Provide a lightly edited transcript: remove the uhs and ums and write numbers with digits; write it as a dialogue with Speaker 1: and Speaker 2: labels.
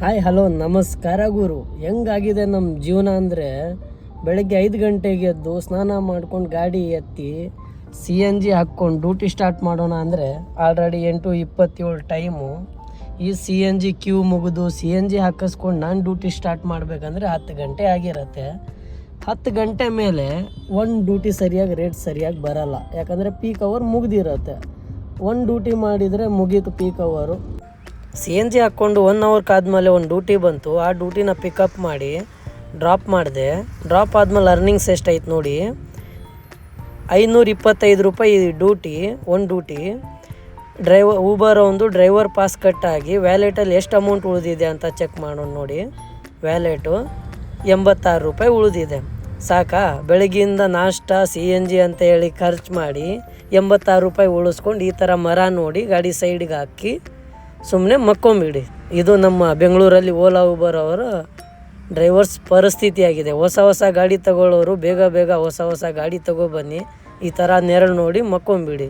Speaker 1: Hi hello ನಮಸ್ಕಾರ ಗುರು. ಹೆಂಗಾಗಿದೆ ನಮ್ಮ ಜೀವನ ಅಂದರೆ, ಬೆಳಗ್ಗೆ 5 ಗಂಟೆಗೆ ಎದ್ದು ಸ್ನಾನ ಮಾಡ್ಕೊಂಡು ಗಾಡಿ ಎತ್ತಿ CNG ಹಾಕ್ಕೊಂಡು ಡ್ಯೂಟಿ ಸ್ಟಾರ್ಟ್ ಮಾಡೋಣ ಅಂದರೆ ಆಲ್ರೆಡಿ 8:27 ಟೈಮು. ಈ CNG ಕ್ಯೂ ಮುಗಿದು CNG ಹಾಕಿಸ್ಕೊಂಡು ನಾನು ಡ್ಯೂಟಿ ಸ್ಟಾರ್ಟ್ ಮಾಡಬೇಕಂದ್ರೆ 10 ಗಂಟೆ ಆಗಿರುತ್ತೆ. 10 ಗಂಟೆ ಮೇಲೆ ಒಂದು ಡ್ಯೂಟಿ ಸರಿಯಾಗಿ ಬರಲ್ಲ, ಯಾಕಂದರೆ ಪೀಕ್ ಅವರ್ ಮುಗ್ದಿರುತ್ತೆ. ಒಂದು ಡ್ಯೂಟಿ ಮಾಡಿದರೆ ಮುಗೀತು ಪೀಕ್ ಅವರು. CNG ಹಾಕ್ಕೊಂಡು 1 ಅವರ್ ಆದಮೇಲೆ ಒಂದು ಡ್ಯೂಟಿ ಬಂತು. ಆ ಡ್ಯೂಟಿನ ಪಿಕಪ್ ಮಾಡಿ ಡ್ರಾಪ್ ಮಾಡಿದೆ. ಡ್ರಾಪ್ ಆದಮೇಲೆ ಅರ್ನಿಂಗ್ಸ್ ಎಷ್ಟೈತೆ ನೋಡಿ, 525 ರೂಪಾಯಿ ಡ್ಯೂಟಿ, ಒಂದು ಡ್ಯೂಟಿ. ಊಬರ್ ಒಂದು ಡ್ರೈವರ್ ಪಾಸ್ ಕಟ್ಟಾಗಿ ವ್ಯಾಲೆಟಲ್ಲಿ ಎಷ್ಟು ಅಮೌಂಟ್ ಉಳಿದಿದೆ ಅಂತ ಚೆಕ್ ಮಾಡೋಣ ನೋಡಿ. ವ್ಯಾಲೆಟು 86 ರೂಪಾಯಿ ಉಳಿದಿದೆ. ಸಾಕಾ? ಬೆಳಗ್ಗಿಂದ ನಾಷ್ಟ CNG ಅಂತ ಹೇಳಿ ಖರ್ಚು ಮಾಡಿ 86 ರೂಪಾಯಿ ಉಳಿಸ್ಕೊಂಡು ಈ ಥರ ಮರ ನೋಡಿ ಗಾಡಿ ಸೈಡ್ಗೆ ಹಾಕಿ ಸುಮ್ಮನೆ ಮಕ್ಕೊಂಬಿಡಿ. ಇದು ನಮ್ಮ ಬೆಂಗಳೂರಲ್ಲಿ ಓಲಾ ಊಬರ್ ಅವರ ಡ್ರೈವರ್ಸ್ ಪರಿಸ್ಥಿತಿ ಆಗಿದೆ. ಹೊಸ ಗಾಡಿ ತಗೊಳ್ಳೋರು ಬೇಗ ಹೊಸ ಗಾಡಿ ತಗೊಬನ್ನಿ. ಈ ಥರ ನೆರಳು ನೋಡಿ ಮಕ್ಕೊಂಬಿಡಿ.